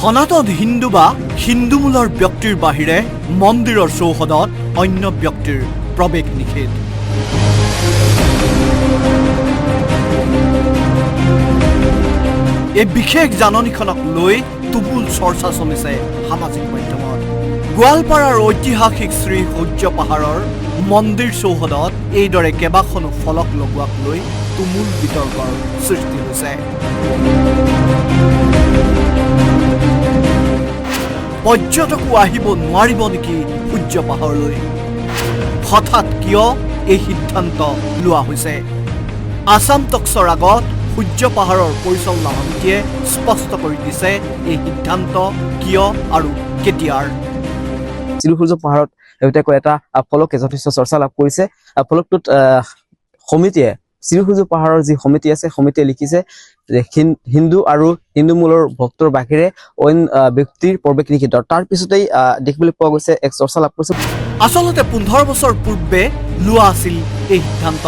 সনাতন হিন্দু বা হিন্দু মূলৰ ব্যক্তিৰ বাহিৰে মন্দিৰৰ চৌহদত অন্য ব্যক্তিৰ প্ৰৱেশ নিষেধ। এই বিশেষ জাননীখনক লৈ তুমুল চৰ্চা চলিছে সামাজিক মাধ্যমত। গোৱালপাৰাৰ ঐতিহাসিক শ্ৰী সূৰ্য পাহাৰৰ মন্দিৰ চৌহদত এইদৰে কেইবাখনো ফলক লগোৱাক লৈ তুমুল বিতৰ্কৰ সৃষ্টি হৈছে। পৰ্যটকো আহিব নোৱাৰিব নেকি সূৰ্য পাহাৰলৈ? হঠাৎ কিয় এই সিদ্ধান্ত লোৱা হৈছে? আছাম টক্সৰ আগত সূৰ্য পাহাৰৰ পৰিচালনা সমিতিয়ে স্পষ্ট কৰি দিছে এই সিদ্ধান্ত কিয় আৰু কেতিয়াৰ। শ্ৰী সূৰ্য পাহাৰত শেহতীয়াকৈ এটা ফলকে যথেষ্ট চৰ্চা লাভ কৰিছে। ফলকটোত সমিতিয়ে শ্ৰী সূৰ্য পাহাৰৰ যি সমিতি আছে, সমিতিয়ে লিখিছে যে হিন্দু আৰু হিন্দু মূলৰ ভক্তৰ বাহিৰে অইন ব্যক্তিৰ প্ৰৱেশ নিষিদ্ধ। তাৰ পিছতেই দেখিবলৈ পোৱা গৈছে এক চৰ্চা লাভ কৰিছে। আচলতে 15 বছৰ পূৰ্বে লোৱা আছিল এই সিদ্ধান্ত।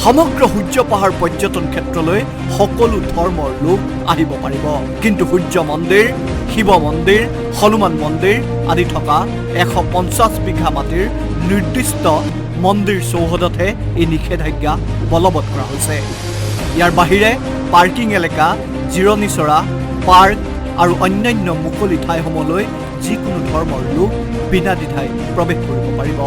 সমগ্ৰ সূৰ্য পাহাৰ পৰ্যটন ক্ষেত্ৰলৈ সকলো ধৰ্মৰ লোক আহিব পাৰিব, কিন্তু সূৰ্য মন্দিৰ, শিৱ মন্দিৰ, হনুমান মন্দিৰ আদি থকা 150 বিঘা মাটিৰ নিৰ্দিষ্ট মন্দিৰ চৌহদতহে এই নিষেধাজ্ঞা বলবৎ কৰা হৈছে। ইয়াৰ বাহিৰে পাৰ্কিং এলেকা, জিৰণি চৰা, পাৰ্ক আৰু অন্যান্য মুকলি ঠাইসমূহলৈ যিকোনো ধৰ্মৰ লোক বিনা দ্বিধাই প্ৰৱেশ কৰিব পাৰিব।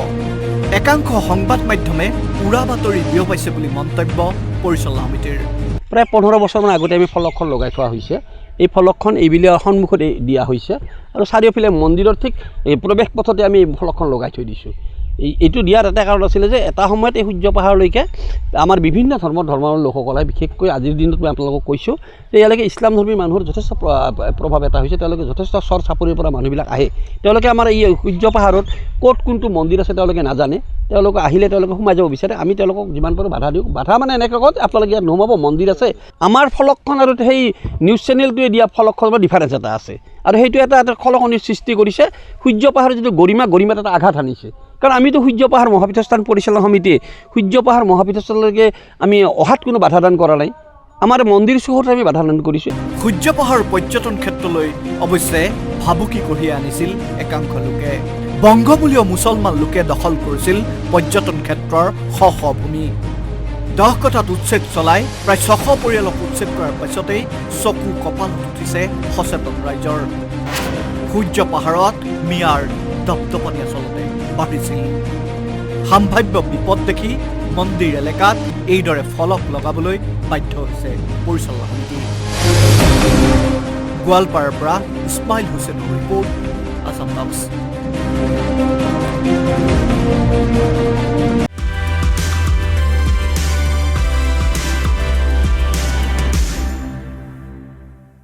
একাংশ সংবাদ মাধ্যমে উৰা বাতৰি বিয়পাইছে বুলি মন্তব্য পৰিচালনা সমিতিৰ। প্ৰায় 15 বছৰমান আগতে আমি ফলকখন লগাই থোৱা হৈছে। এই ফলকখন এইবিলাক সন্মুখত দিয়া হৈছে আৰু চাৰিওফালে মন্দিৰৰ ঠিক এই প্ৰৱেশ পথতে আমি ফলকখন লগাই থৈ দিছোঁ। এইটো দিয়াৰ এটা কাৰণ আছিলে যে এটা সময়ত এই সূৰ্য পাহাৰলৈকে আমাৰ বিভিন্ন ধৰ্মৰ লোকসকলে, বিশেষকৈ আজিৰ দিনত মই আপোনালোকক কৈছোঁ যে ইয়ালৈকে ইছলাম ধৰ্মী মানুহৰ যথেষ্ট প্ৰভাৱ এটা হৈছে। তেওঁলোকে যথেষ্ট চৰ চাপৰিৰ পৰা মানুহবিলাক আহে। তেওঁলোকে আমাৰ এই সূৰ্য পাহাৰত ক'ত কোনটো মন্দিৰ আছে তেওঁলোকে নাজানে। তেওঁলোকে আহিলে তেওঁলোকে সোমাই যাব বিচাৰে। আমি তেওঁলোকক যিমান পাৰোঁ বাধা দিওঁ। বাধা মানে এনেকৈ কওঁ আপোনালোকে ইয়াত নোসোমাব, মন্দিৰ আছে। আমাৰ ফলকখন আৰু সেই নিউজ চেনেলটোৱে দিয়া ফলকখনৰ ডিফাৰেঞ্চ এটা আছে, আৰু সেইটো এটা খলকনিৰ সৃষ্টি কৰিছে। সূৰ্য পাহাৰৰ যিটো গৰিমাত এটা আঘাত আনিছে। কাৰণ আমিতো সূৰ্য পাহাৰ মহাপীঠস্থান পৰিচালনা সমিতিয়ে সূৰ্য পাহাৰ মহাপীঠস্থানলৈকে আমি অহাত কোনো বাধাদান কৰা নাই। আমাৰ মন্দিৰ চৌহদত আমি বাধাদান কৰিছোঁ। সূৰ্য পাহাৰ পৰ্যটন ক্ষেত্ৰলৈ অৱশ্যে ভাবুকি কঢ়িয়াই আনিছিল একাংশ লোকে। বংগমূলীয় মুছলমান লোকে দখল কৰিছিল পৰ্যটন ক্ষেত্ৰৰ শ ভূমি। 10 কটাত উচ্ছেদ চলাই প্ৰায় 600 পৰিয়ালক উচ্ছেদ কৰাৰ পাছতেই চকু কপালত উঠিছে সচেতন ৰাইজৰ। সূৰ্য পাহাৰত মিয়াৰ দপদপনি আচলতে বাঢ়িছিল। সাম্ভাৱ্য বিপদ দেখি মন্দিৰ এলেকাত এইদৰে ফলক লগাবলৈ বাধ্য হৈছে পৰিচালনা সমিতি। গোৱালপাৰাৰ পৰা ইছমাইল হুছেইনৰ ৰিপৰ্ট, আছাম টক্স।